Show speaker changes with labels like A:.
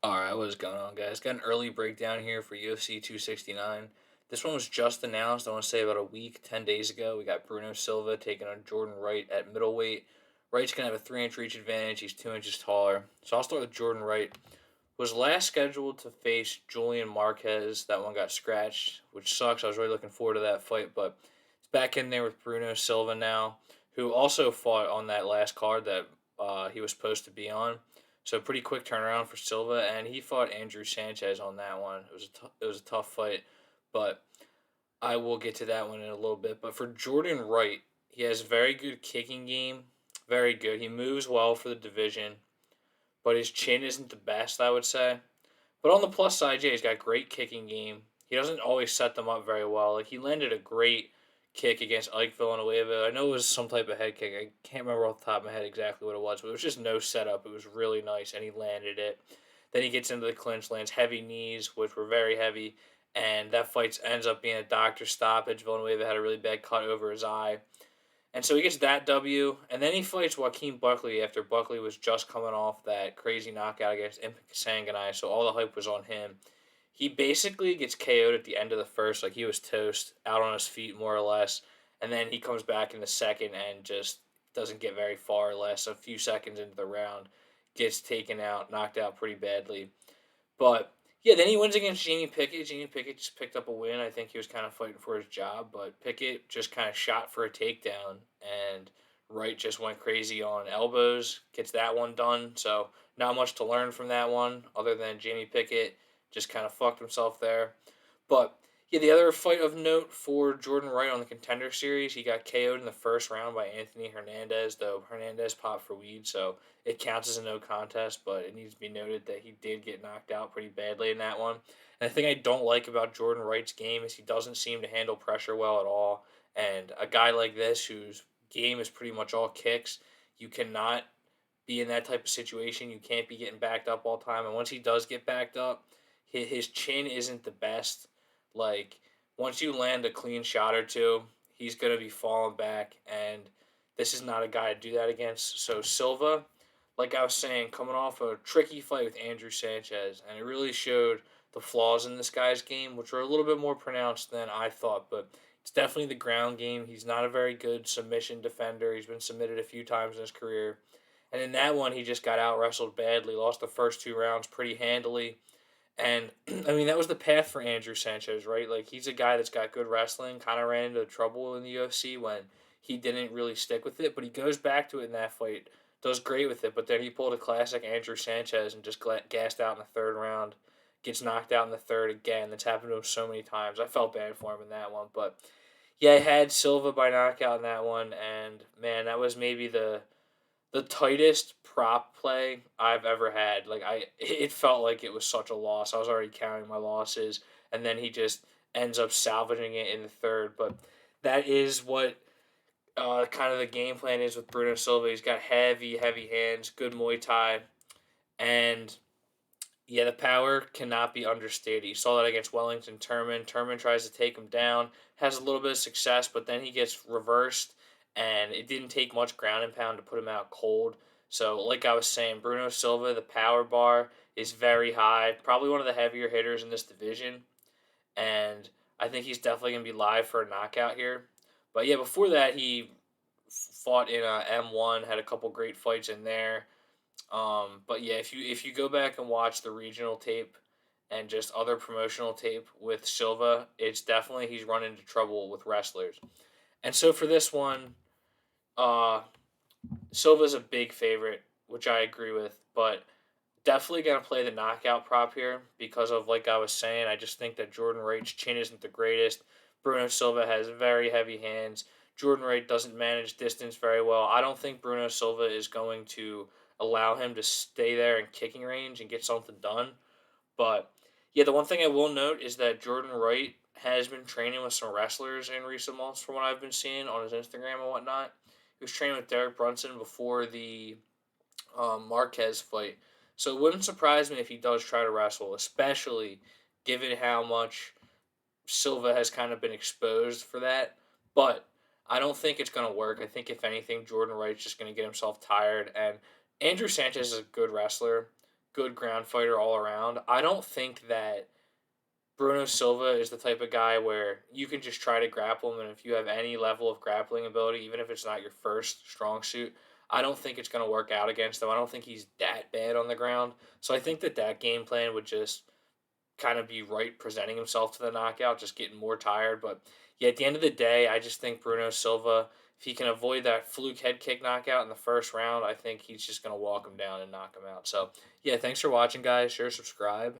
A: Alright, what is going on, guys? Got an early breakdown here for UFC 269. This one was just announced, I want to say about a week, 10 days ago. We got Bruno Silva taking on Jordan Wright at middleweight. Wright's going to have a 3-inch reach advantage. He's 2 inches taller. So I'll start with Jordan Wright. Was last scheduled to face Julian Marquez. That one got scratched, which sucks. I was really looking forward to that fight, but he's back in there with Bruno Silva now, who also fought on that last card that he was supposed to be on. So pretty quick turnaround for Silva, and he fought Andrew Sanchez on that one. It was a tough fight, but I will get to that one in a little bit. But for Jordan Wright, he has a very good kicking game, very good. He moves well for the division, but his chin isn't the best, I would say. But on the plus side, yeah, he's got great kicking game. He doesn't always set them up very well. Like he landed a great kick against Ike Villanueva. I know it was some type of head kick. I can't remember off the top of my head exactly what it was, but it was just no setup. It was really nice, and he landed it. Then he gets into the clinch, lands heavy knees, which were very heavy, and that fight ends up being a doctor stoppage. Villanueva had a really bad cut over his eye. And so he gets that W, and then he fights Joaquin Buckley after Buckley was just coming off that crazy knockout against Impa Kasanganay, so all the hype was on him. He basically gets KO'd at the end of the first, like he was toast, out on his feet more or less, and then he comes back in the second and just doesn't get very far, less a few seconds into the round, gets taken out, knocked out pretty badly. But yeah, then he wins against Jamie Pickett. Jamie Pickett just picked up a win. I think he was kind of fighting for his job, but Pickett just kind of shot for a takedown, and Wright just went crazy on elbows, gets that one done. So not much to learn from that one, other than Jamie Pickett just kind of fucked himself there. But yeah, the other fight of note for Jordan Wright on the Contender Series, he got KO'd in the first round by Anthony Hernandez, though Hernandez popped for weed, so it counts as a no contest, but it needs to be noted that he did get knocked out pretty badly in that one. And the thing I don't like about Jordan Wright's game is he doesn't seem to handle pressure well at all. And a guy like this, whose game is pretty much all kicks, you cannot be in that type of situation. You can't be getting backed up all the time. And once he does get backed up, his chin isn't the best. Like, once you land a clean shot or two, he's going to be falling back. And this is not a guy to do that against. So Silva, like I was saying, coming off a tricky fight with Andrew Sanchez, and it really showed the flaws in this guy's game, which were a little bit more pronounced than I thought. But it's definitely the ground game. He's not a very good submission defender. He's been submitted a few times in his career. And in that one, he just got out wrestled badly, lost the first two rounds pretty handily. And I mean, that was the path for Andrew Sanchez, right? Like, he's a guy that's got good wrestling, kind of ran into trouble in the UFC when he didn't really stick with it, but he goes back to it in that fight, does great with it, but then he pulled a classic Andrew Sanchez and just gassed out in the third round, gets knocked out in the third again. That's happened to him so many times. I felt bad for him in that one, but yeah, I had Silva by knockout in that one, and man, that was maybe the tightest prop play I've ever had. Like it felt like it was such a loss. I was already counting my losses, and then he just ends up salvaging it in the third. But that is what kind of the game plan is with Bruno Silva. He's got heavy, heavy hands, good Muay Thai, and yeah, the power cannot be understated. You saw that against Wellington Turman. Turman tries to take him down, has a little bit of success, but then he gets reversed, and it didn't take much ground and pound to put him out cold. So, like I was saying, Bruno Silva, the power bar is very high, probably one of the heavier hitters in this division, and I think he's definitely going to be live for a knockout here. But yeah, before that, he fought in M1, had a couple great fights in there. But yeah, if you go back and watch the regional tape and just other promotional tape with Silva, it's definitely he's run into trouble with wrestlers. And so for this one, uh, Silva's a big favorite, which I agree with, but definitely gonna play the knockout prop here because of like I was saying. I just think that Jordan Wright's chin isn't the greatest. Bruno Silva has very heavy hands. Jordan Wright doesn't manage distance very well. I don't think Bruno Silva is going to allow him to stay there in kicking range and get something done. But yeah, the one thing I will note is that Jordan Wright has been training with some wrestlers in recent months, from what I've been seeing on his Instagram and whatnot. He was training with Derek Brunson before the Marquez fight. So it wouldn't surprise me if he does try to wrestle, especially given how much Silva has kind of been exposed for that. But I don't think it's going to work. I think, if anything, Jordan Wright's just going to get himself tired. And Andrew Sanchez is a good wrestler, good ground fighter all around. I don't think that Bruno Silva is the type of guy where you can just try to grapple him, and if you have any level of grappling ability, even if it's not your first strong suit, I don't think it's going to work out against him. I don't think he's that bad on the ground. So I think that that game plan would just kind of be Wright presenting himself to the knockout, just getting more tired. But yeah, at the end of the day, I just think Bruno Silva, if he can avoid that fluke head kick knockout in the first round, I think he's just going to walk him down and knock him out. So yeah, thanks for watching, guys. Share, subscribe.